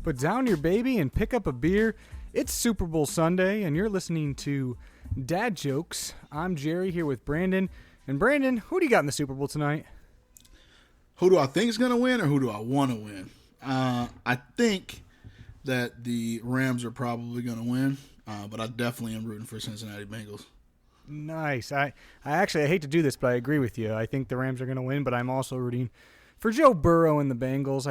Put down your baby and pick up a beer. It's Super Bowl Sunday, and you're listening to Dad Jokes. I'm Jerry here with Brandon. And Brandon, who do you got in the Super Bowl tonight? Who do I think is going to win, or who do I want to win? I think that the Rams are probably going to win, but I definitely am rooting for Cincinnati Bengals. Nice. I hate to do this, but I agree with you. I think the Rams are going to win, but I'm also rooting for Joe Burrow and the Bengals.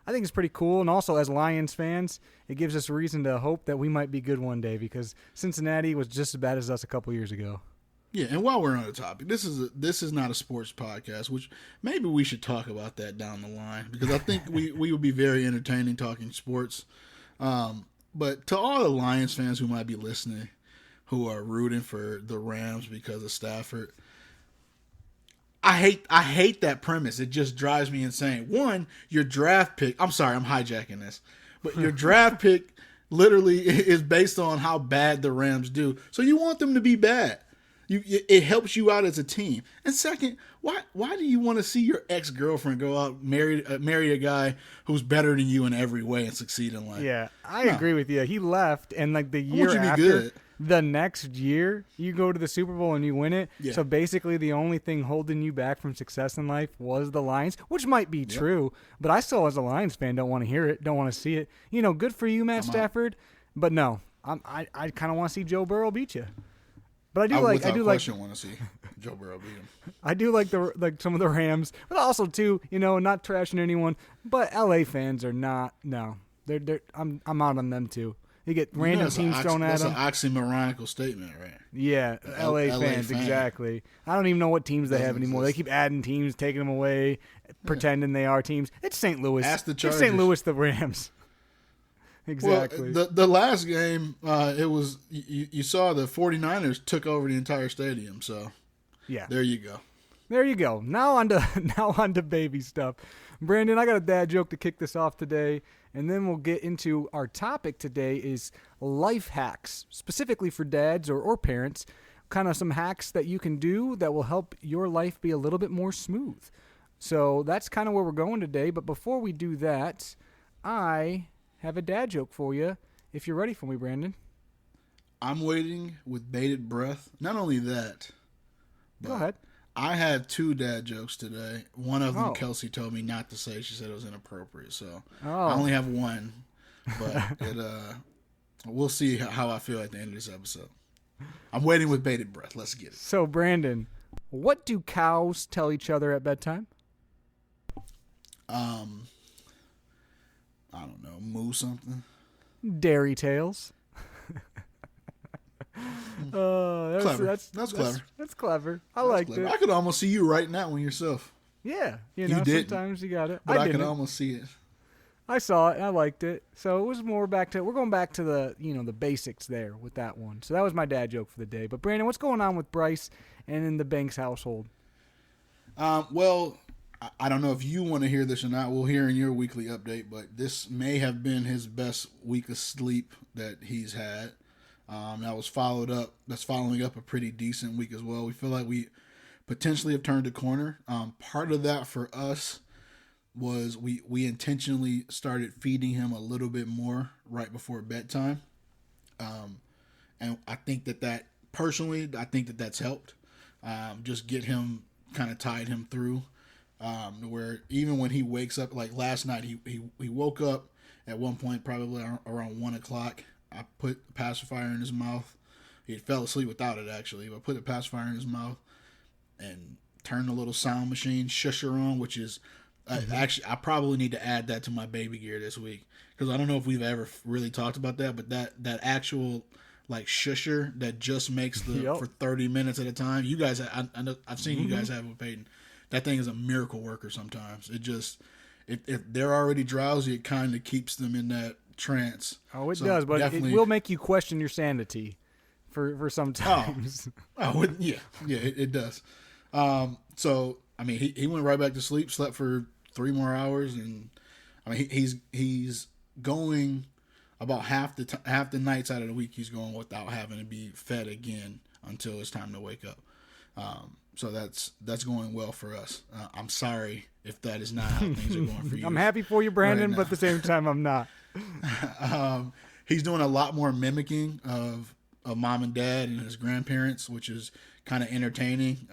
I think it's pretty cool, and also as Lions fans, it gives us a reason to hope that we might be good one day because Cincinnati was just as bad as us a couple years ago. Yeah, and while we're on the topic, this is not a sports podcast, which maybe we should talk about that down the line because I think we would be very entertaining talking sports. But to all the Lions fans who might be listening, who are rooting for the Rams because of Stafford, I hate that premise. It just drives me insane. One, your draft pick. I'm sorry, I'm hijacking this, but your draft pick literally is based on how bad the Rams do. So you want them to be bad. It helps you out as a team. And second, why do you want to see your ex-girlfriend go out marry a guy who's better than you in every way and succeed in life? Yeah, I agree with you. He left, and like the year after, the next year, you go to the Super Bowl and you win it. Yeah. So basically, the only thing holding you back from success in life was the Lions, which might be true. But I still, as a Lions fan, don't want to hear it, don't want to see it. You know, good for you, Matt Stafford. But no, I kind of want to see Joe Burrow beat you. But I want to see Joe Burrow beat him. I do like some of the Rams, but also too, not trashing anyone. But LA fans are not. No, I'm out on them too. You get random teams thrown at them. That's an oxymoronical statement, right? Yeah, LA fans, exactly. I don't even know what teams they have anymore. They keep adding teams, taking them away, pretending they are teams. It's St. Louis. Ask the Chargers. It's St. Louis, the Rams. Exactly. Well, the last game, it was you saw the 49ers took over the entire stadium. So yeah, there you go. There you go. Now on to baby stuff. Brandon, I got a dad joke to kick this off today, and then we'll get into our topic today is life hacks, specifically for dads or parents, kind of some hacks that you can do that will help your life be a little bit more smooth. So that's kind of where we're going today. But before we do that, I have a dad joke for you, if you're ready for me, Brandon. I'm waiting with bated breath. Not only that, go ahead. I had two dad jokes today. One of them Kelsey told me not to say. She said it was inappropriate. So I only have one, but we'll see how I feel at the end of this episode. I'm waiting with bated breath. Let's get it. So, Brandon, what do cows tell each other at bedtime? I don't know, moo something. Dairy tales. Clever. That's clever. That's clever. I liked it. I could almost see you writing that one yourself. Yeah, you did. Sometimes you got it. But I could almost see it. I saw it. I liked it. So it was more we're going back to the basics there with that one. So that was my dad joke for the day. But Brandon, what's going on with Bryce and in the Banks household? Well, I don't know if you want to hear this or not. We'll hear in your weekly update, but this may have been his best week of sleep that he's had. That's following up a pretty decent week as well. We feel like we potentially have turned a corner. Part of that for us was we intentionally started feeding him a little bit more right before bedtime. And I think that personally, I think that's helped. Just get him, kind of tied him through. Where even when he wakes up, like last night, he woke up at one point, probably around 1 o'clock. I put the pacifier in his mouth. He fell asleep without it, actually. But I put the pacifier in his mouth and turned the little sound machine shusher on, which is actually, I probably need to add that to my baby gear this week because I don't know if we've ever really talked about that, but that actual like shusher that just makes for 30 minutes at a time. You guys, I've seen you guys have it with Peyton. That thing is a miracle worker sometimes. It just, if they're already drowsy, it kind of keeps them in that trance. Oh, it does, but it will make you question your sanity for some times. It does. So, I mean, he went right back to sleep, slept for 3 more hours, and I mean, he's going about half the nights out of the week he's going without having to be fed again until it's time to wake up. So that's going well for us. I'm sorry if that is not how things are going for you. I'm happy for you, Brandon, but at the same time, I'm not. He's doing a lot more mimicking of mom and dad and his grandparents, which is kind of entertaining.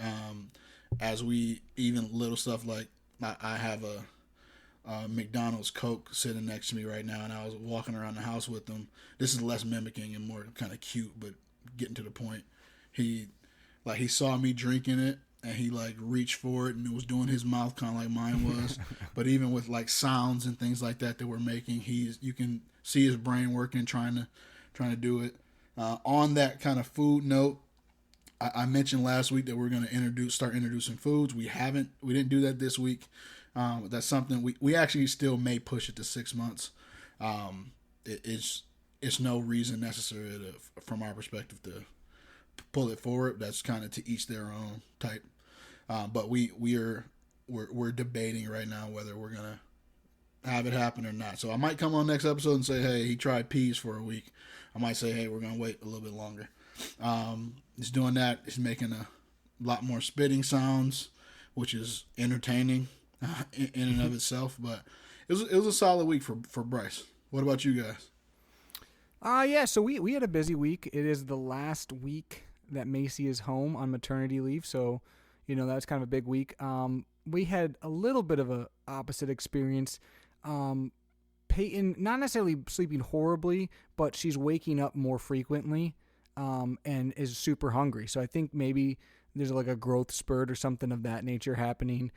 As we even little stuff like I have a McDonald's Coke sitting next to me right now, and I was walking around the house with him. This is less mimicking and more kind of cute, but getting to the point. He saw me drinking it, and he like reached for it, and it was doing his mouth kind of like mine was. But even with like sounds and things like that we're making, you can see his brain working, trying to do it. On that kind of food note, I mentioned last week that we're going to start introducing foods. We didn't do that this week. That's something we actually still may push it to 6 months. It's no reason necessary from our perspective to pull it forward. That's kind of to each their own type. But we're debating right now whether we're gonna have it happen or not. So I might come on next episode and say, hey, he tried peas for a week. I might say, hey, we're gonna wait a little bit longer. He's doing that. He's making a lot more spitting sounds, which is entertaining in and of itself. But it was a solid week for Bryce. What about you guys? Yeah, so we had a busy week. It is the last week that Macy is home on maternity leave, so that's kind of a big week. We had a little bit of a opposite experience. Peyton, not necessarily sleeping horribly, but she's waking up more frequently, and is super hungry. So I think maybe there's like a growth spurt or something of that nature happening.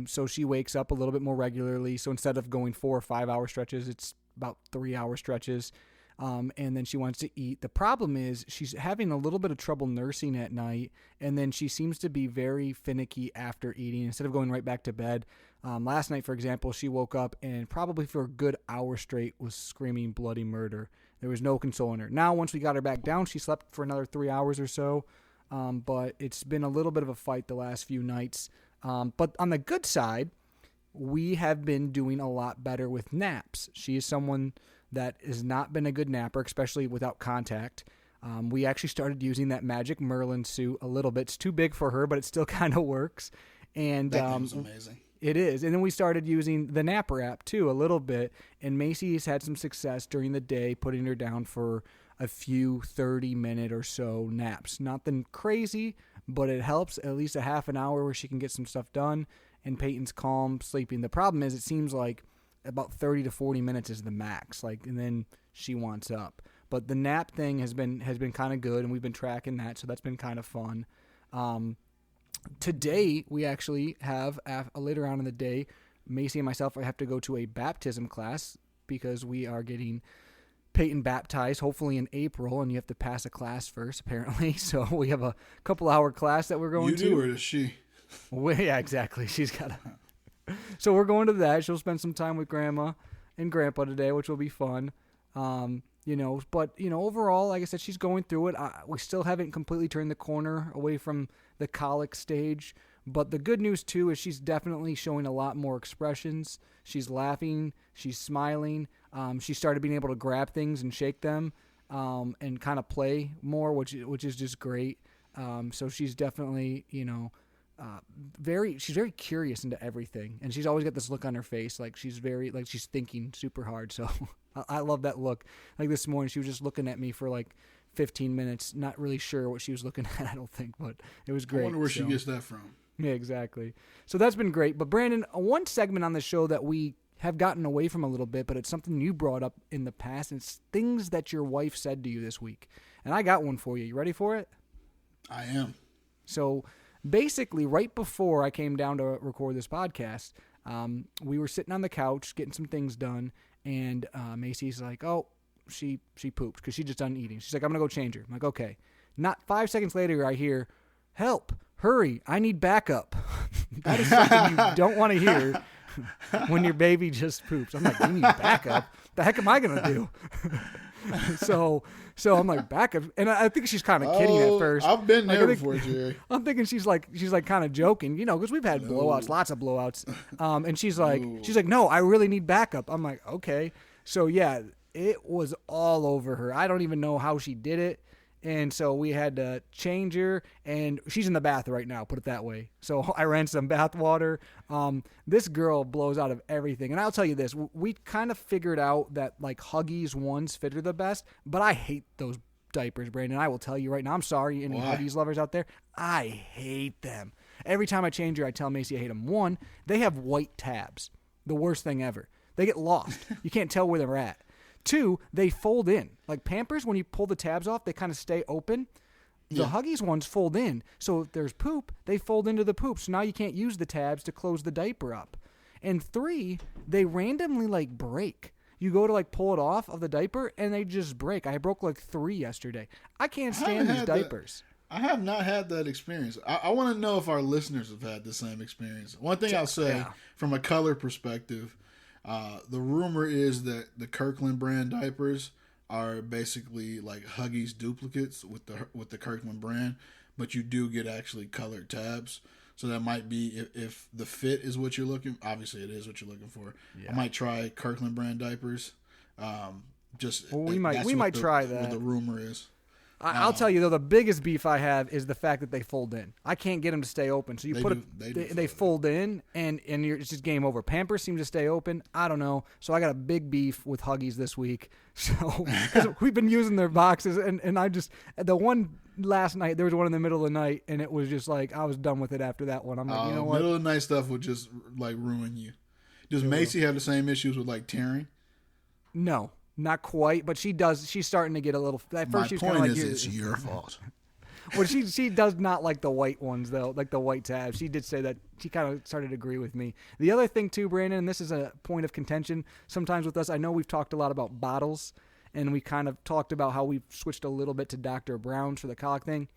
So she wakes up a little bit more regularly. So instead of going 4 or 5 hour stretches, it's about 3 hour stretches. And then she wants to eat. The problem is she's having a little bit of trouble nursing at night, and then she seems to be very finicky after eating instead of going right back to bed. Last night, for example, she woke up and probably for a good hour straight was screaming bloody murder. There was no consoling her. Now, once we got her back down, she slept for another 3 hours or so, but it's been a little bit of a fight the last few nights. But on the good side, we have been doing a lot better with naps. She is someone that has not been a good napper, especially without contact. We actually started using that Magic Merlin suit a little bit. It's too big for her, but it still kind of works. And that game's amazing. It is. And then we started using the Napper app too a little bit. And Macy has had some success during the day, putting her down for a few 30-minute or so naps. Nothing crazy, but it helps at least a half an hour where she can get some stuff done. And Peyton's calm, sleeping. The problem is it seems like about 30 to 40 minutes is the max, and then she wants up. But the nap thing has been kind of good, and we've been tracking that, so that's been kind of fun. Today, we actually have, later on in the day, Macy and myself have to go to a baptism class because we are getting Peyton baptized, hopefully in April, and you have to pass a class first, apparently. So we have a couple-hour class that we're going to. You do, or does she? Well, yeah, exactly. She's got to. So we're going to that. She'll spend some time with Grandma and Grandpa today, which will be fun. But overall, like I said, she's going through it. We still haven't completely turned the corner away from the colic stage. But the good news, too, is she's definitely showing a lot more expressions. She's laughing. She's smiling. She started being able to grab things and shake them and kind of play more, which is just great. So she's definitely, she's very curious into everything, and she's always got this look on her face like she's she's thinking super hard. So I love that look. Like this morning, she was just looking at me for like 15 minutes, not really sure what she was looking at, I don't think, but it was great. I wonder where she gets that from. Yeah, exactly. So that's been great. But Brandon, one segment on the show that we have gotten away from a little bit, but it's something you brought up in the past, and it's things that your wife said to you this week. And I got one for you. You ready for it? I am. So basically, right before I came down to record this podcast, we were sitting on the couch getting some things done, and Macy's like, "Oh, she pooped because she just done eating." She's like, "I'm gonna go change her." I'm like, "Okay." Not 5 seconds later, I hear, "Help! Hurry! I need backup." That is something you don't want to hear when your baby just poops. I'm like, "You need backup? The heck am I gonna do?" So I'm like, backup, and I think she's kind of kidding at first. I've been there before, Jerry. I'm thinking she's like kind of joking, because we've had blowouts, lots of blowouts. And she's like, "No, I really need backup." I'm like, "Okay." So yeah, it was all over her. I don't even know how she did it. And so we had to change her, and she's in the bath right now, put it that way. So I ran some bath water. This girl blows out of everything. And I'll tell you this, we kind of figured out that like Huggies ones fit her the best, but I hate those diapers, Brandon. I will tell you right now, I'm sorry, any Huggies lovers out there, I hate them. Every time I change her, I tell Macy I hate them. One, they have white tabs. The worst thing ever. They get lost. You can't tell where they're at. Two, they fold in. Like Pampers, when you pull the tabs off, they kind of stay open. The Huggies ones fold in. So if there's poop, they fold into the poop. So now you can't use the tabs to close the diaper up. And three, they randomly like break. You go to like pull it off of the diaper and they just break. I broke like 3 yesterday. I can't stand these diapers. I have not had that experience. I want to know if our listeners have had the same experience. One thing I'll say from a color perspective, the rumor is that the Kirkland brand diapers are basically like Huggies duplicates with the Kirkland brand, but you do get actually colored tabs. So that might be if the fit is what you're looking. Obviously, it is what you're looking for. Yeah. I might try Kirkland brand diapers. We might try that. What the rumor is. I'll tell you though, the biggest beef I have is the fact that they fold in. I can't get them to stay open. So they fold in, and it's just game over. Pampers seem to stay open. I don't know. So I got a big beef with Huggies this week. So because we've been using their boxes, and I just the one last night there was one in the middle of the night, and it was just like I was done with it after that one. I'm like, you know what? Middle of the night stuff would just like ruin you. Does Macy have the same issues with like tearing? No. Not quite, but she does. She's starting to get a little. At first, she's kind of like, it's your fault. Well, she does not like the white ones though, like the white tabs. She did say that she kind of started to agree with me. The other thing too, Brandon, and this is a point of contention sometimes with us. I know we've talked a lot about bottles, and we kind of talked about how we've switched a little bit to Dr. Brown's for the colic thing.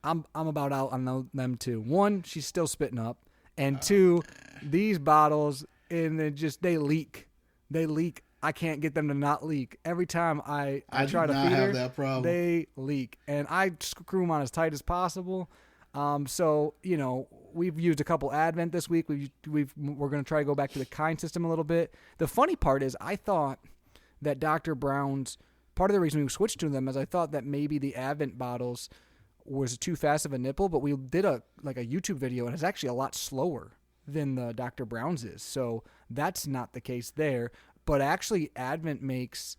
I'm about out on them too. One, she's still spitting up, and two, these bottles and they leak. They leak. I can't get them to not leak. Every time I try to feed her, that problem. They leak. And I screw them on as tight as possible. So, you know, we've used a couple Advent this week. We're going to try to go back to the kind system a little bit. The funny part is I thought that Dr. Brown's, part of the reason we switched to them is I thought that maybe the Advent bottles was too fast of a nipple, but we did a YouTube video, and it's actually a lot slower than the Dr. Brown's is. So that's not the case there. But actually, Advent makes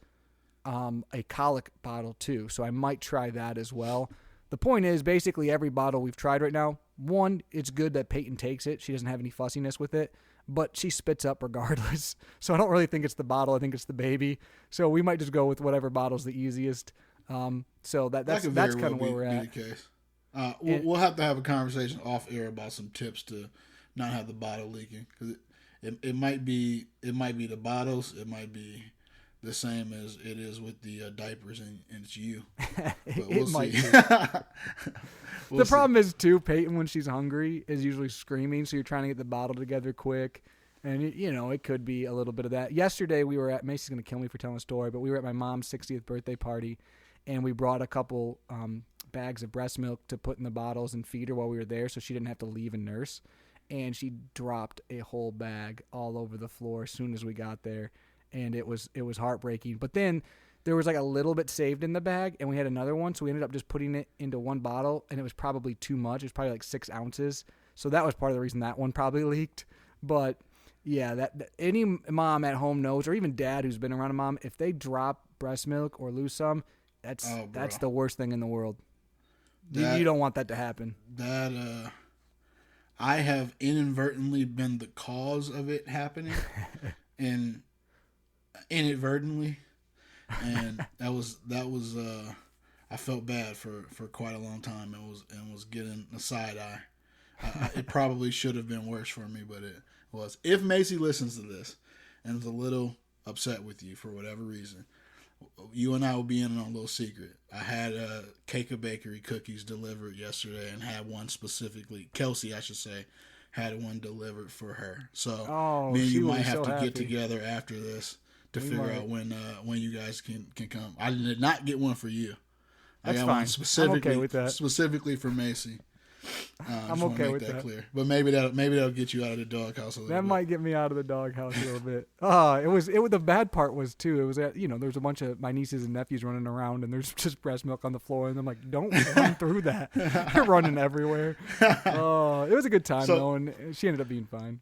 a colic bottle too, so I might try that as well. The point is, basically, every bottle we've tried right now, one, it's good that Peyton takes it. She doesn't have any fussiness with it, but she spits up regardless. So I don't really think it's the bottle. I think it's the baby. So we might just go with whatever bottle's the easiest. So that's kind of where we're at. The case. We'll have to have a conversation off air about some tips to not have the bottle leaking, because it might be the bottles. It might be the same as it is with the diapers, and it's you. But we'll see. The problem is too, Peyton, when she's hungry, is usually screaming. So you're trying to get the bottle together quick, and it could be a little bit of that. Yesterday we were at, Macy's gonna kill me for telling a story, but we were at my mom's 60th birthday party, and we brought a couple bags of breast milk to put in the bottles and feed her while we were there, so she didn't have to leave and nurse. And she dropped a whole bag all over the floor as soon as we got there, and it was heartbreaking. But then there was like a little bit saved in the bag, and we had another one, so we ended up just putting it into one bottle, and it was probably too much. It was probably like 6 ounces, so that was part of the reason that one probably leaked. But yeah, that any mom at home knows, or even dad who's been around a mom, if they drop breast milk or lose some, that's the worst thing in the world. You don't want that to happen. I have inadvertently been the cause of it happening, and inadvertently, and that was I felt bad for quite a long time, and was getting a side eye. It probably should have been worse for me, but it was. If Macy listens to this and is a little upset with you for whatever reason, you and I will be in on a little secret. I had Cake of Bakery cookies delivered yesterday, and had one specifically, Kelsey, I should say, had one delivered for her. So me and you might have to get together after this to figure out when you guys can come. I did not get one for you. That's I got fine. one specifically, I'm okay with that. Specifically for Macy. I'm okay with that. Clear. But maybe that'll get you out of the doghouse a little bit. That might get me out of the doghouse a little bit. The bad part was too. It was there's a bunch of my nieces and nephews running around, and there's just breast milk on the floor, and I'm like, don't run through that. You're running everywhere. It was a good time though, and she ended up being fine.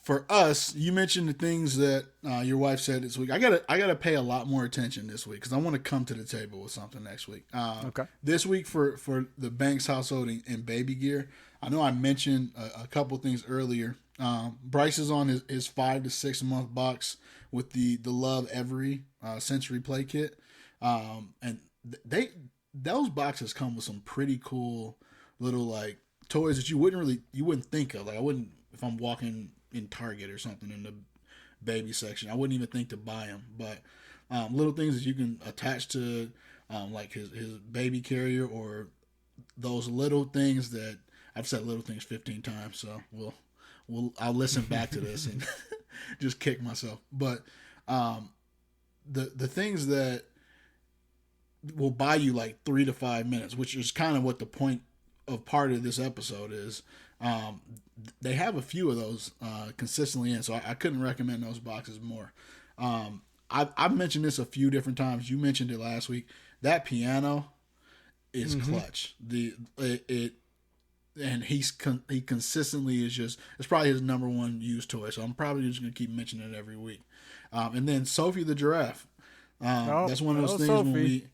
For us, you mentioned the things that your wife said this week. I gotta pay a lot more attention this week because I want to come to the table with something next week. Okay. This week for the Banks household and baby gear, I know I mentioned a couple things earlier. Bryce is on his 5 to 6 month box with the Love Every sensory play kit, and those boxes come with some pretty cool little like toys that you wouldn't think of. Like I wouldn't if I'm walking in Target or something in the baby section. I wouldn't even think to buy them, but little things that you can attach to like his baby carrier or those little things that I've said little things 15 times. So I'll listen back to this and just kick myself. But the things that will buy you like 3 to 5 minutes, which is kind of what the point of part of this episode is. They have a few of those consistently in, so I couldn't recommend those boxes more. I've mentioned this a few different times. You mentioned it last week. That piano is clutch. And he consistently is it's probably his number one used toy. So I'm probably just gonna keep mentioning it every week. And then Sophie the giraffe. That's one of those things Sophie.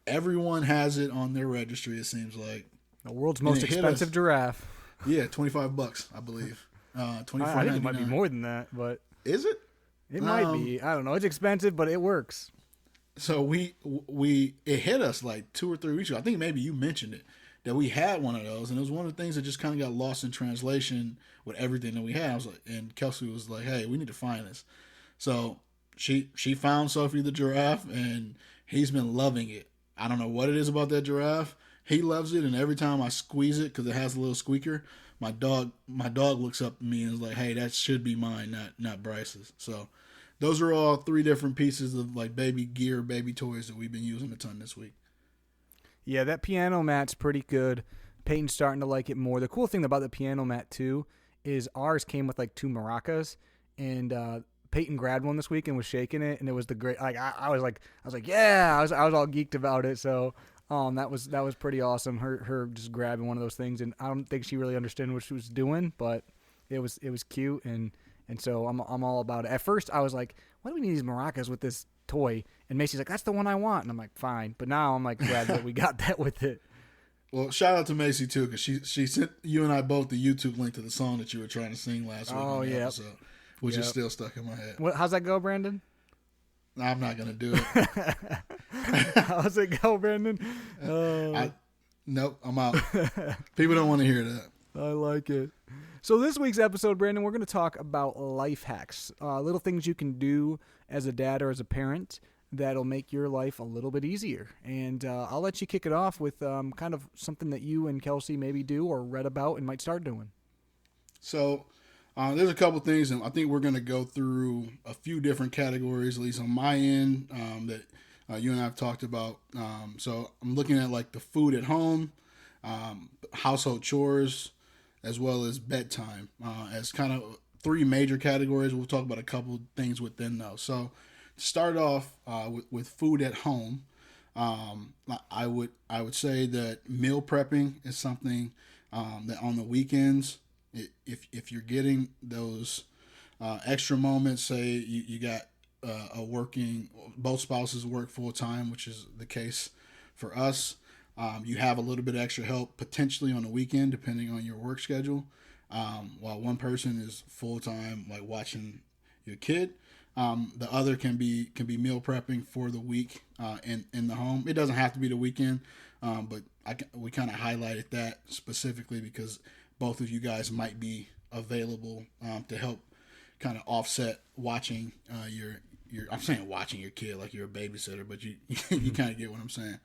Everyone has it on their registry. It seems like the world's most expensive giraffe. Yeah, $25, I believe. I think it might be more than that, but is it? It might be. I don't know. It's expensive, but it works. So it hit us like 2 or 3 weeks ago. I think maybe you mentioned it that we had one of those, and it was one of the things that just kind of got lost in translation with everything that we had. I was like, and Kelsey was like, "Hey, we need to find this." So she found Sophie the giraffe, and he's been loving it. I don't know what it is about that giraffe. He loves it, and every time I squeeze it, because it has a little squeaker, my dog looks up at me and is like, "Hey, that should be mine, not Bryce's." So, those are all 3 different pieces of like baby gear, baby toys that we've been using a ton this week. Yeah, that piano mat's pretty good. Peyton's starting to like it more. The cool thing about the piano mat too is ours came with like 2 maracas, and Peyton grabbed one this week and was shaking it, and it was the great. Like I was like, yeah, I was all geeked about it. So. That was pretty awesome. Her just grabbing one of those things, and I don't think she really understood what she was doing, but it was cute, and so I'm all about it. At first, I was like, why do we need these maracas with this toy? And Macy's like, that's the one I want, and I'm like, fine. But now I'm like glad that we got that with it. Well, shout out to Macy too, because she sent you and I both the YouTube link to the song that you were trying to sing last week on the episode, which is still stuck in my head. How's that go, Brandon? I'm not gonna do it. How's it go, Brandon? Nope, I'm out. People don't want to hear that. I like it. So this week's episode, Brandon, we're going to talk about life hacks, little things you can do as a dad or as a parent that'll make your life a little bit easier. And I'll let you kick it off with kind of something that you and Kelsey maybe do or read about and might start doing. So there's a couple things, and I think we're going to go through a few different categories, at least on my end, that you and I have talked about. So I'm looking at like the food at home, household chores, as well as bedtime as kind of 3 major categories. We'll talk about a couple things within those. So to start off with food at home, I would say that meal prepping is something that on the weekends, if you're getting those extra moments, say you got both spouses work full time, which is the case for us. You have a little bit of extra help potentially on the weekend, depending on your work schedule. While one person is full time, like watching your kid, the other can be meal prepping for the week in the home. It doesn't have to be the weekend, but we kind of highlighted that specifically because both of you guys might be available to help kind of offset watching your. I'm saying watching your kid like you're a babysitter, but you kind of get what I'm saying.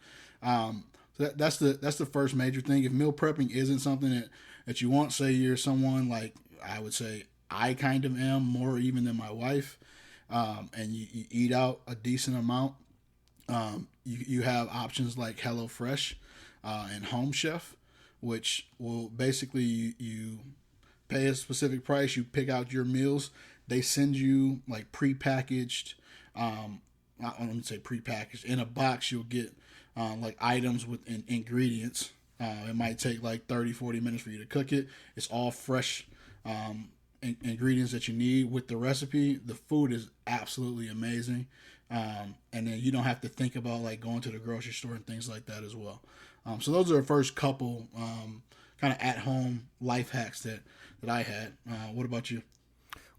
So that's the first major thing. If meal prepping isn't something that you want, say you're someone like I would say I kind of am more even than my wife, and you eat out a decent amount, you have options like HelloFresh and Home Chef, which will basically you pay a specific price. You pick out your meals. They send you like prepackaged. I don't say prepackaged. In a box, you'll get like items with ingredients. It might take like 30, 40 minutes for you to cook it. It's all fresh ingredients that you need with the recipe. The food is absolutely amazing. And then you don't have to think about like going to the grocery store and things like that as well. So those are the first couple kind of at-home life hacks that I had. What about you?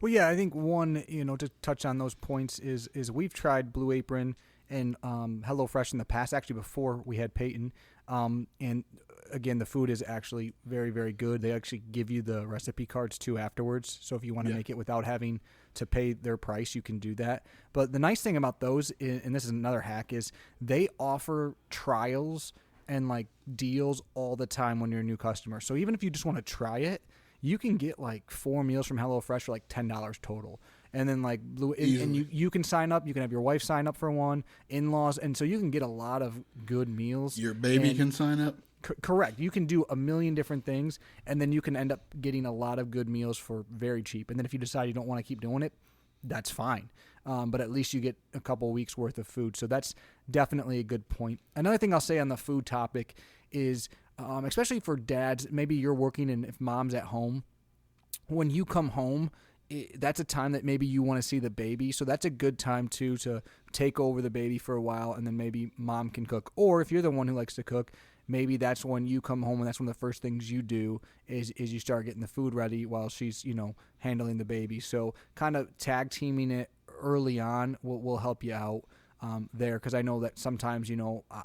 Well, yeah, I think one, to touch on those points is we've tried Blue Apron and HelloFresh in the past, actually before we had Peyton. And again, the food is actually very, very good. They actually give you the recipe cards too afterwards. So if you want to make it without having to pay their price, you can do that. But the nice thing about those, and this is another hack, is they offer trials and like deals all the time when you're a new customer. So even if you just want to try it, you can get like 4 meals from HelloFresh for like $10 total. And then like and you can sign up. You can have your wife sign up for one, in-laws. And so you can get a lot of good meals. Your baby can sign up? Correct. You can do a million different things. And then you can end up getting a lot of good meals for very cheap. And then if you decide you don't want to keep doing it, that's fine. But at least you get a couple weeks worth of food. So that's definitely a good point. Another thing I'll say on the food topic is, especially for dads, maybe you're working and if mom's at home, when you come home, that's a time that maybe you want to see the baby. So that's a good time too to take over the baby for a while, and then maybe mom can cook. Or if you're the one who likes to cook, maybe that's when you come home and that's one of the first things you do is you start getting the food ready while she's, handling the baby. So kind of tag teaming it early on will help you out there, because I know that sometimes,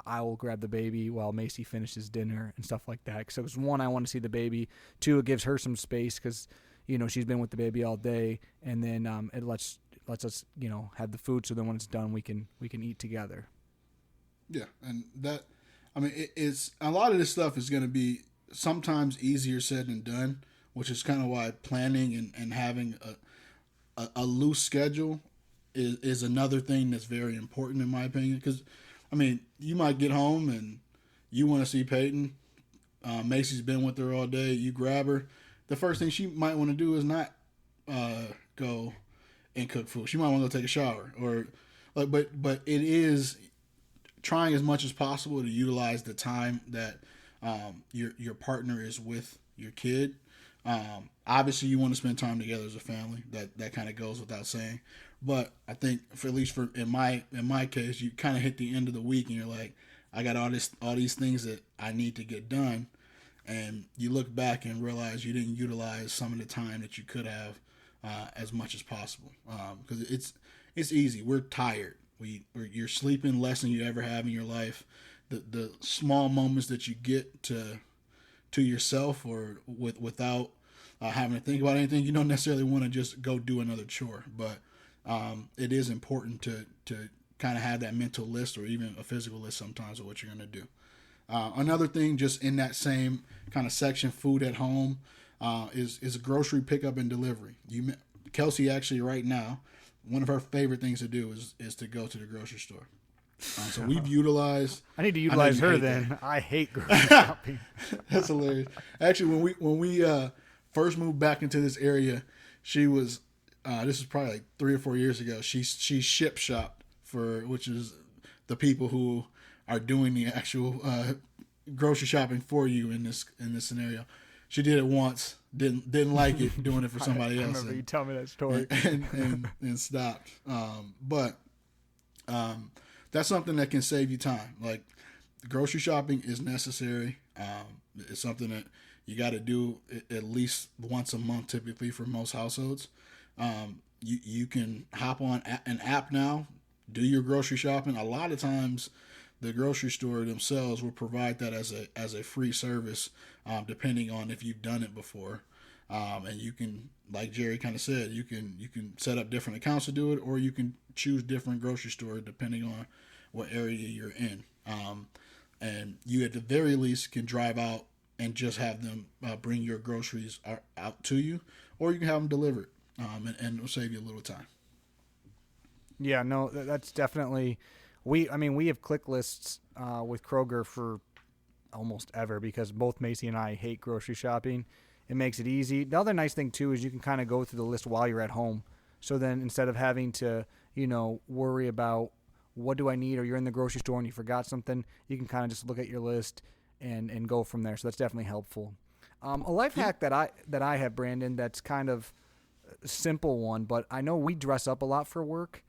I will grab the baby while Macy finishes dinner and stuff like that. So it's one, I want to see the baby. Two, it gives her some space because, she's been with the baby all day, and then it lets us, have the food. So then when it's done, we can eat together. Yeah, and that, it's a lot of this stuff is going to be sometimes easier said than done, which is kind of why planning and having a loose schedule is another thing that's very important in my opinion. Because, you might get home and you want to see Peyton. Macy's been with her all day. You grab her. The first thing she might want to do is not go and cook food. She might want to go take a shower, but it is trying as much as possible to utilize the time that your partner is with your kid. Obviously, you want to spend time together as a family. That kind of goes without saying. But I think in my case, you kind of hit the end of the week and you're like, I got all these things that I need to get done. And you look back and realize you didn't utilize some of the time that you could have as much as possible. Because it's easy. We're tired. You're sleeping less than you ever have in your life. The small moments that you get to yourself or without having to think about anything, you don't necessarily want to just go do another chore. But it is important to kind of have that mental list or even a physical list sometimes of what you're going to do. Another thing, just in that same kind of section, food at home, is grocery pickup and delivery. Kelsey actually right now, one of her favorite things to do is to go to the grocery store. So we've utilized. I need to utilize her then. That. I hate grocery shopping. That's hilarious. Actually, when we first moved back into this area, she was. This was probably like 3 or 4 years ago. She ship shopped which is the people who are doing the actual grocery shopping for you in this scenario. She did it once, didn't like it, doing it for somebody else. I remember you tell me that story. And stopped. But that's something that can save you time. Like, grocery shopping is necessary. It's something that you got to do at least once a month, typically for most households. You can hop on an app now, do your grocery shopping. A lot of times, the grocery store themselves will provide that as a free service, depending on if you've done it before. And you can, like Jerry kind of said, you can set up different accounts to do it, or you can choose different grocery stores depending on what area you're in. And you at the very least can drive out and just have them bring your groceries out to you, or you can have them delivered, and it'll save you a little time. Yeah, no, that's definitely. We have click lists with Kroger for almost ever because both Macy and I hate grocery shopping. It makes it easy. The other nice thing too is you can kind of go through the list while you're at home. So then instead of having to, worry about what do I need, or you're in the grocery store and you forgot something, you can kind of just look at your list and go from there. So that's definitely helpful. A life hack that I have, Brandon, that's kind of a simple one, but I know we dress up a lot for work.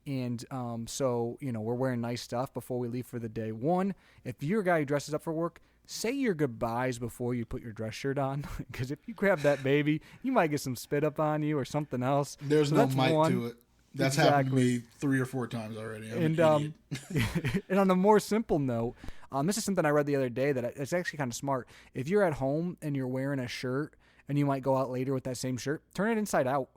And so, we're wearing nice stuff before we leave for the day. One, if you're a guy who dresses up for work, say your goodbyes before you put your dress shirt on. Because if you grab that baby, you might get some spit up on you or something else. There's no mic to it. That's happened to me 3 or 4 times already. I'm an idiot. And on a more simple note, this is something I read the other day that it's actually kind of smart. If you're at home and you're wearing a shirt and you might go out later with that same shirt, turn it inside out.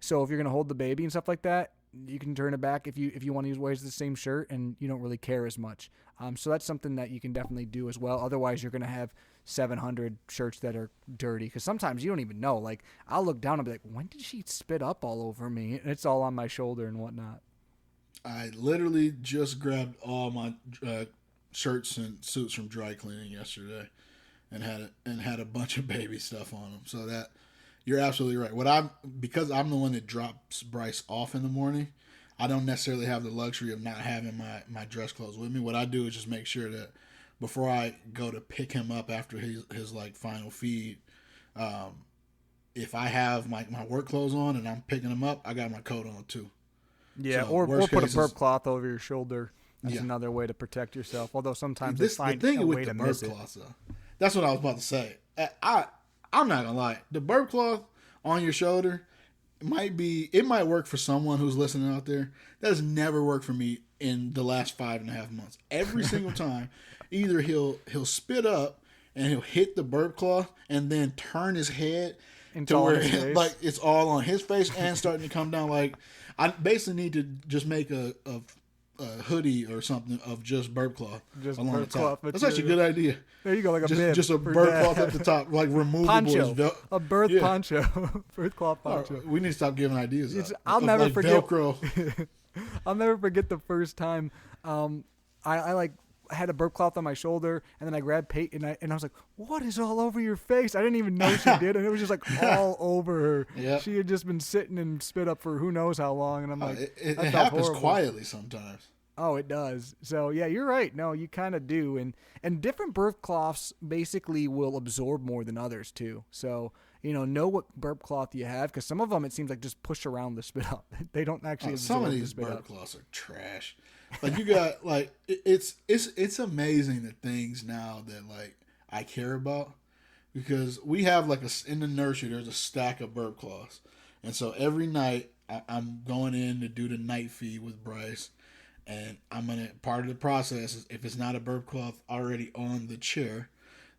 So if you're going to hold the baby and stuff like that, you can turn it back if you want to wear the same shirt and you don't really care as much. So that's something that you can definitely do as well. Otherwise, you're going to have 700 shirts that are dirty because sometimes you don't even know. Like, I'll look down and be like, when did she spit up all over me? And it's all on my shoulder and whatnot. I literally just grabbed all my shirts and suits from dry cleaning yesterday and had a bunch of baby stuff on them. So that you're absolutely right. Because I'm the one that drops Bryce off in the morning, I don't necessarily have the luxury of not having my dress clothes with me. What I do is just make sure that before I go to pick him up after his like final feed, if I have my work clothes on and I'm picking him up, I got my coat on too. Yeah, so or put a burp cloth over your shoulder. That's another way to protect yourself. Although sometimes I find the thing a with way the to burp miss it. cloth, though, that's what I was about to say. I'm not gonna lie. The burp cloth on your shoulder it might work for someone who's listening out there. That has never worked for me in the last 5.5 months. Every single time, either he'll spit up and he'll hit the burp cloth and then turn his head to where like it's all on his face and starting to come down. Like, I basically need to just make a hoodie or something of just burp cloth along the top. That's actually a good idea. There you go, like a bib. Just a burp cloth at the top, like removable. Poncho. A birth poncho. Birth cloth poncho. We need to stop giving ideas out. I'll never forget. Velcro. I'll never forget the first time I had a burp cloth on my shoulder, and then I grabbed Peyton, and I was like, what is all over your face? I didn't even know she did, and it was just like all over her. Yep. She had just been sitting and spit up for who knows how long, and I'm like, it happens quietly sometimes. Oh, it does. So, yeah, you're right. No, you kind of do. And different burp cloths basically will absorb more than others, too. So, know what burp cloth you have, because some of them, it seems like, just push around the spit up. They don't actually absorb the spit up. Some of these burp cloths are trash. Like, you got, like, it's amazing the things now that, like, I care about. Because we have, like, in the nursery, there's a stack of burp cloths. And so every night, I'm going in to do the night feed with Bryce. And part of the process is if it's not a burp cloth already on the chair,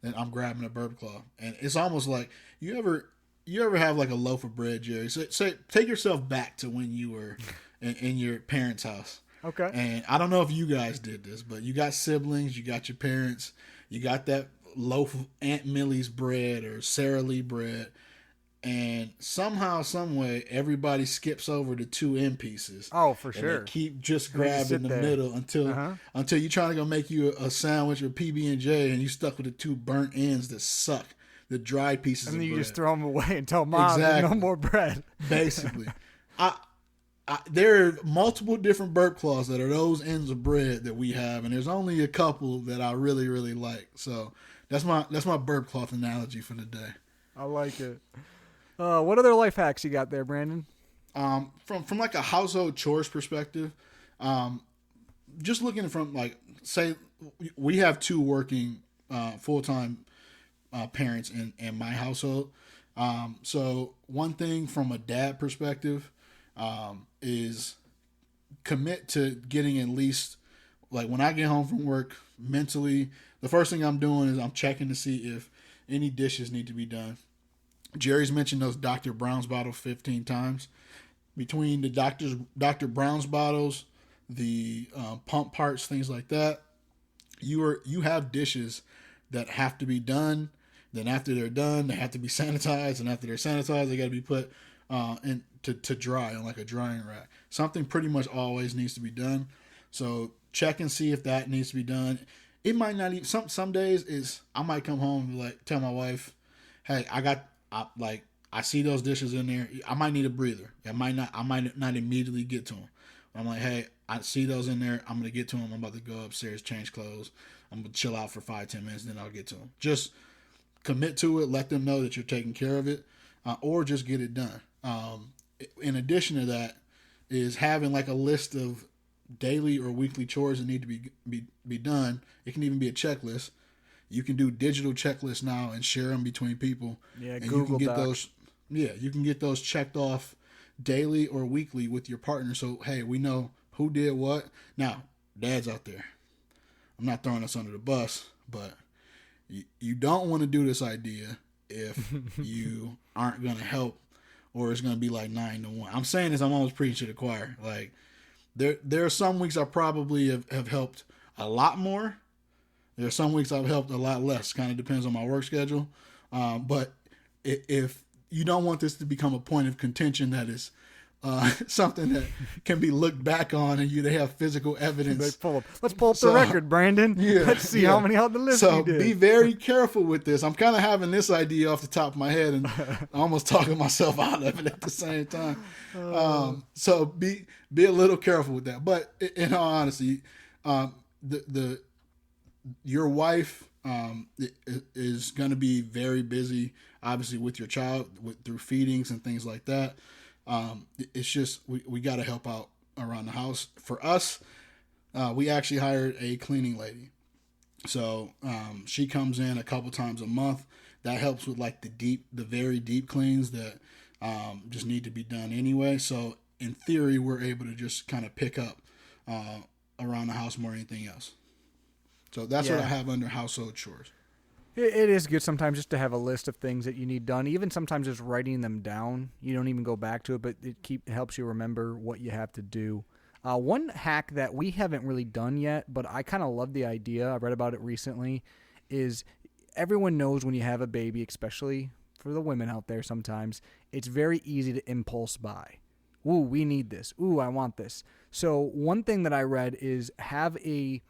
then I'm grabbing a burp cloth. And it's almost like you ever have like a loaf of bread, Jerry? So take yourself back to when you were in your parents' house. Okay. And I don't know if you guys did this, but you got siblings, you got your parents, you got that loaf of Aunt Millie's bread or Sara Lee bread. And somehow, some way, everybody skips over the 2 end pieces. Oh, for sure. They keep just grabbing the middle until you're trying to go make you a sandwich with PB&J, and you stuck with the 2 burnt ends that suck, the dry pieces. And then of you bread. just throw them away and tell Mom no more bread. Basically, there are multiple different burp cloths that are those ends of bread that we have, and there's only a couple that I really, really like. So that's my burp cloth analogy for the day. I like it. What other life hacks you got there, Brandon? From like a household chores perspective, just looking from like, say we have 2 working full-time parents in my household. So one thing from a dad perspective is commit to getting at least, like, when I get home from work mentally, the first thing I'm doing is I'm checking to see if any dishes need to be done. Jerry's mentioned those Dr. Brown's bottles 15 times. Between the Dr. Brown's bottles, the pump parts, things like that, you have dishes that have to be done. Then after they're done, they have to be sanitized. And after they're sanitized, they got to be put to dry on like a drying rack. Something pretty much always needs to be done. So check and see if that needs to be done. it might not even, some days is, I might come home and like tell my wife, hey, I see those dishes in there. I might need a breather. I might not immediately get to them. I'm like, hey, I see those in there. I'm going to get to them. I'm about to go upstairs, change clothes. I'm going to chill out for 5-10 minutes, and then I'll get to them. Just commit to it. Let them know that you're taking care of it, or just get it done. In addition to that is having like a list of daily or weekly chores that need to be done. It can even be a checklist. You can do digital checklists now and share them between people. Yeah, and Google you can get Doc. those. Yeah, you can get those checked off daily or weekly with your partner. So hey, we know who did what. Now, dads out there, I'm not throwing us under the bus, but you don't want to do this idea if you aren't going to help, or it's going to be like 9-1. I'm saying this, I'm almost preaching to the choir. Like there are some weeks I probably have helped a lot more. There are some weeks I've helped a lot less. Kind of depends on my work schedule. But if you don't want this to become a point of contention that is something that can be looked back on and they have physical evidence. Let's pull up the record, Brandon. Yeah, Let's see how many on the list so you did. be very careful with this. I'm kind of having this idea off the top of my head and almost talking myself out of it at the same time. So be a little careful with that. But in all honesty, your wife is going to be very busy, obviously, with your child through feedings and things like that. It's just we got to help out around the house. For us, we actually hired a cleaning lady. So she comes in a couple times a month. That helps with like the very deep cleans that just need to be done anyway. So in theory, we're able to just kind of pick up around the house more than anything else. So that's what I have under household chores. It is good sometimes just to have a list of things that you need done. Even sometimes just writing them down. You don't even go back to it, but it helps you remember what you have to do. One hack that we haven't really done yet, but I kind of love the idea, I read about it recently, is everyone knows when you have a baby, especially for the women out there sometimes, it's very easy to impulse buy. Ooh, we need this. Ooh, I want this. So one thing that I read is have a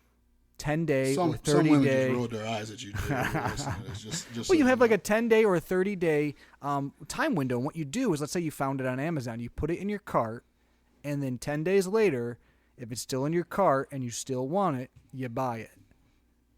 10-day or 30-day. Some women just rolled their eyes at you. Just well, you have like a 10-day or a 30-day time window. And what you do is, let's say you found it on Amazon. You put it in your cart, and then 10 days later, if it's still in your cart and you still want it, you buy it.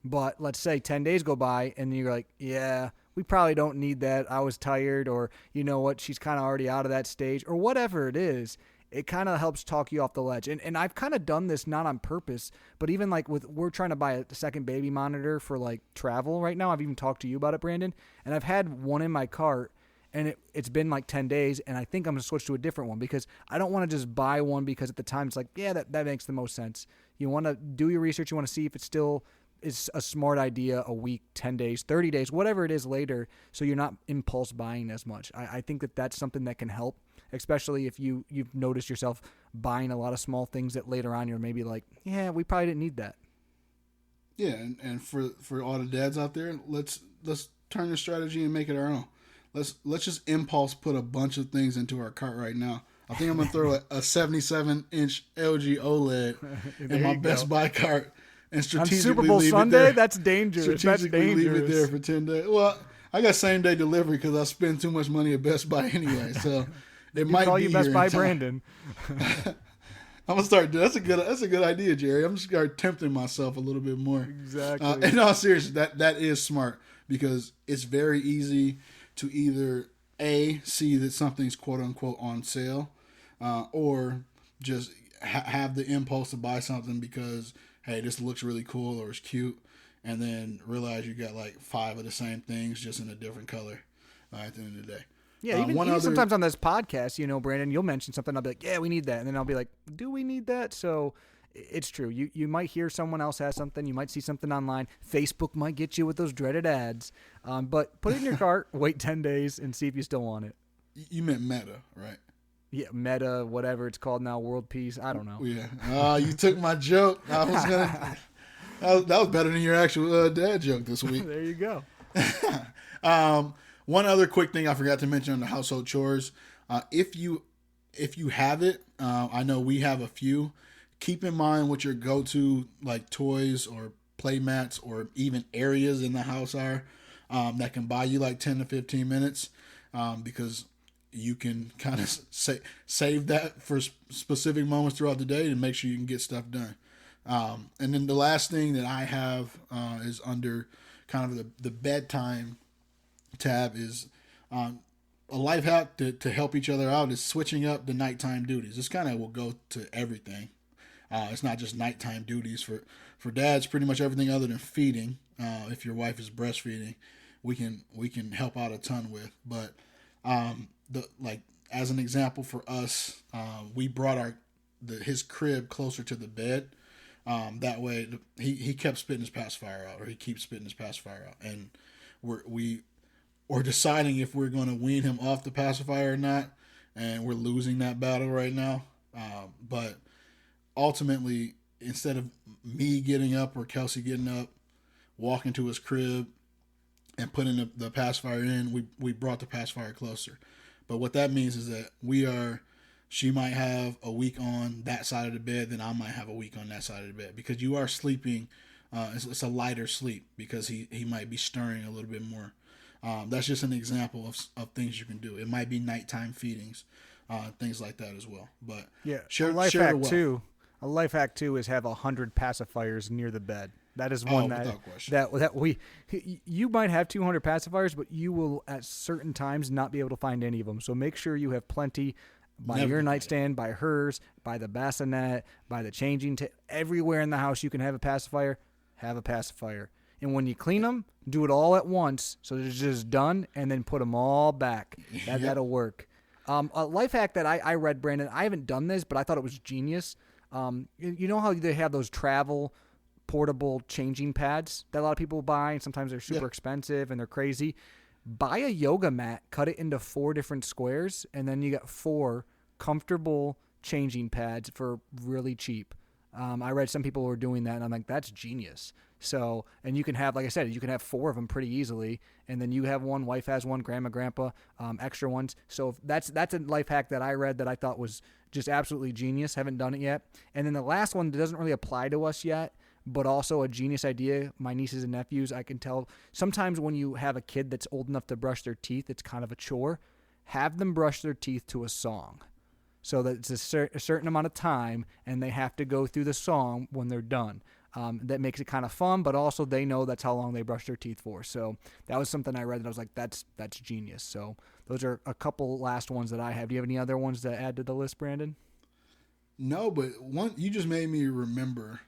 But let's say 10 days go by, and you're like, yeah, we probably don't need that. I was tired, or you know what, she's kind of already out of that stage, or whatever it is. It kind of helps talk you off the ledge. And I've kind of done this not on purpose, but even like we're trying to buy a second baby monitor for like travel right now. I've even talked to you about it, Brandon. And I've had one in my cart, and it's been like 10 days, and I think I'm going to switch to a different one because I don't want to just buy one because at the time it's like, yeah, that makes the most sense. You want to do your research. You want to see if it still is a smart idea a week, 10 days, 30 days, whatever it is later, so you're not impulse buying as much. I think that's something that can help, especially if you've noticed yourself buying a lot of small things that later on you're maybe like, yeah, we probably didn't need that. Yeah, and for all the dads out there, let's turn the strategy and make it our own. Let's just impulse put a bunch of things into our cart right now. I think I'm gonna throw a 77-inch LG OLED in my Best Buy cart and strategically on Super Bowl leave Sunday. It there. That's dangerous. Strategically leave it there for 10 days. Well, I got same day delivery because I spend too much money at Best Buy anyway. So it might call be you Best here Buy in time. Brandon. I'm gonna start. That's a good idea, Jerry. I'm just start tempting myself a little bit more. Exactly. In all seriousness, that is smart because it's very easy to either see that something's quote unquote on sale, or just have the impulse to buy something because hey, this looks really cool or it's cute, and then realize you got like 5 of the same things just in a different color at the end of the day. Yeah, even sometimes on this podcast, Brandon, you'll mention something. I'll be like, yeah, we need that. And then I'll be like, do we need that? So it's true. You might hear someone else has something. You might see something online. Facebook might get you with those dreaded ads. But put it in your cart, wait 10 days, and see if you still want it. You meant Meta, right? Yeah, Meta, whatever it's called now, World Peace. I don't know. Yeah. You took my joke. I was gonna. that was better than your actual dad joke this week. There you go. One other quick thing I forgot to mention on the household chores. If you have it, I know we have a few. Keep in mind what your go-to like toys or play mats or even areas in the house are that can buy you like 10 to 15 minutes because you can kind of save that for specific moments throughout the day to make sure you can get stuff done. And then the last thing that I have is under kind of the bedtime tab is a life hack to help each other out is switching up the nighttime duties. This kind of will go to everything. It's not just nighttime duties for dads. Pretty much everything other than feeding. If your wife is breastfeeding, we can help out a ton with. But as an example for us, we brought his crib closer to the bed. That way he kept spitting his pacifier out, or he keeps spitting his pacifier out, and we're deciding if we're going to wean him off the pacifier or not, and we're losing that battle right now. But ultimately, instead of me getting up or Kelsey getting up, walking to his crib and putting the pacifier in, we brought the pacifier closer. But what that means is that she might have a week on that side of the bed, then I might have a week on that side of the bed, because you are sleeping. It's a lighter sleep because he might be stirring a little bit more. That's just an example of things you can do. It might be nighttime feedings, things like that as well. But yeah, a life hack too. A life hack too is have 100 pacifiers near the bed. That is one you might have 200 pacifiers, but you will at certain times not be able to find any of them. So make sure you have plenty by your nightstand, by hers, by the bassinet, by the changing everywhere in the house you can have a pacifier. Have a pacifier. And when you clean them, do it all at once so it's just done, and then put them all back. That'll work. A life hack that I read, Brandon, I haven't done this, but I thought it was genius. You know how they have those travel portable changing pads that a lot of people buy, and sometimes they're super expensive and they're crazy. Buy a yoga mat, cut it into 4 different squares, and then you got 4 comfortable changing pads for really cheap. I read some people were doing that, and I'm like, that's genius. So, and you can have, like I said, you can have 4 of them pretty easily, and then you have one, wife has one, grandma, grandpa, extra ones. So that's a life hack that I read that I thought was just absolutely genius. Haven't done it yet. And then the last one that doesn't really apply to us yet, but also a genius idea. My nieces and nephews, I can tell sometimes when you have a kid that's old enough to brush their teeth, it's kind of a chore. Have them brush their teeth to a song, so that it's a certain amount of time, and they have to go through the song when they're done. That makes it kind of fun, but also they know that's how long they brush their teeth for. So that was something I read that I was like, that's genius. So those are a couple last ones that I have. Do you have any other ones to add to the list, Brandon? No, but one you just made me remember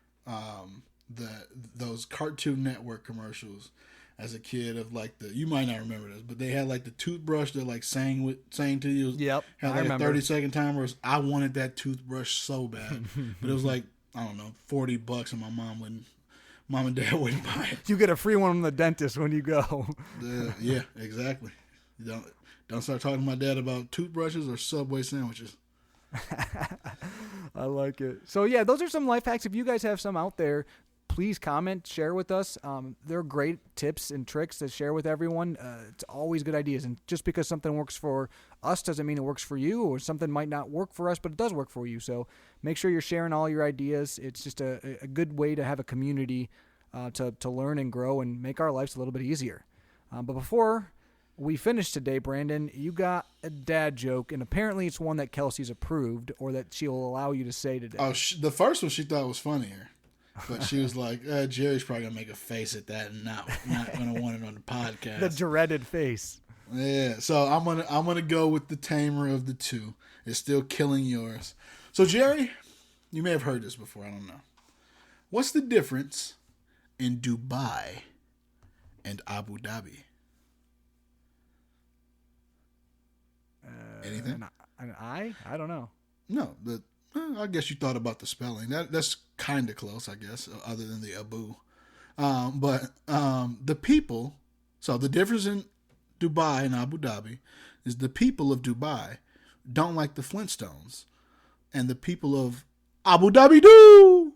those Cartoon Network commercials as a kid of like you might not remember this, but they had like the toothbrush that like sang to you. Yep, had like a 30-second timer. I wanted that toothbrush so bad, but it was like, I don't know, $40, and mom and dad wouldn't buy it. You get a free one from the dentist when you go. Yeah, exactly. Don't start talking to my dad about toothbrushes or Subway sandwiches. I like it. So yeah, those are some life hacks. If you guys have some out there, please comment, share with us. They're great tips and tricks to share with everyone. It's always good ideas. And just because something works for us doesn't mean it works for you, or something might not work for us, but it does work for you. So make sure you're sharing all your ideas. It's just a good way to have a community to learn and grow and make our lives a little bit easier. But before we finish today, Brandon, you got a dad joke, and apparently it's one that Kelsey's approved, or that she'll allow you to say today. Oh, the first one she thought was funnier. But she was like, Jerry's probably going to make a face at that and not going to want it on the podcast. The dreaded face. Yeah, so I'm gonna go with the tamer of the two. It's still killing yours. So, Jerry, you may have heard this before. I don't know. What's the difference in Dubai and Abu Dhabi? Anything? I don't know. No, I guess you thought about the spelling. That's kind of close, I guess, other than the Abu. But the people, so the difference in Dubai and Abu Dhabi is the people of Dubai don't like the Flintstones, and the people of Abu Dhabi do.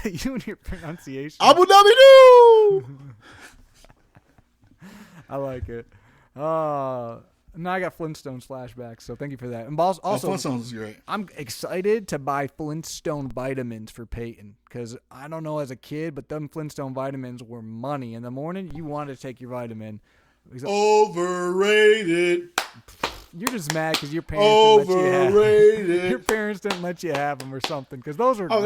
You and your pronunciation. Abu Dhabi do. I like it. Now I got Flintstones flashbacks, so thank you for that. And also, Flintstones is great. I'm excited to buy Flintstone vitamins for Peyton because I don't know as a kid, but them Flintstone vitamins were money. In the morning, you wanted to take your vitamin. Overrated. You're just mad because your parents didn't let you have them. Your parents didn't let you have them or something because those are great.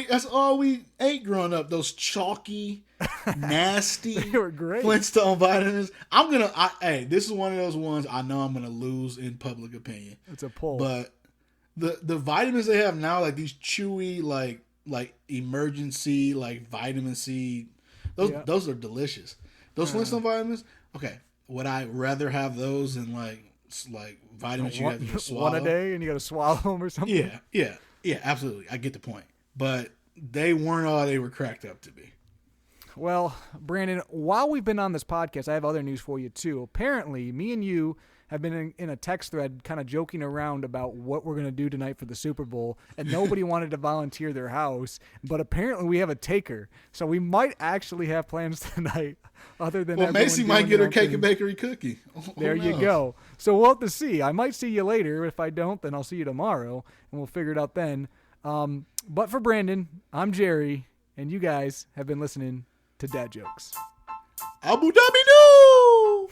That's all we ate growing up. Those chalky, nasty they were great. Flintstone vitamins. This is one of those ones I know I'm gonna lose in public opinion. It's a poll. But the vitamins they have now, like these chewy, like emergency, like vitamin C, those are delicious. Those Flintstone vitamins. Okay, would I rather have those than like vitamins you have to just swallow? One a day and you got to swallow them or something? Yeah, absolutely. I get the point. But they weren't all they were cracked up to be. Well, Brandon, while we've been on this podcast, I have other news for you too. Apparently, me and you have been in a text thread kind of joking around about what we're going to do tonight for the Super Bowl, and nobody wanted to volunteer their house, but apparently we have a taker. So we might actually have plans tonight other than Macy might get her cake and bakery cookie. There you go. So we'll have to see. I might see you later. If I don't, then I'll see you tomorrow, and we'll figure it out then. But for Brandon, I'm Jerry, and you guys have been listening to Dad Jokes. Abu Dhabi, no!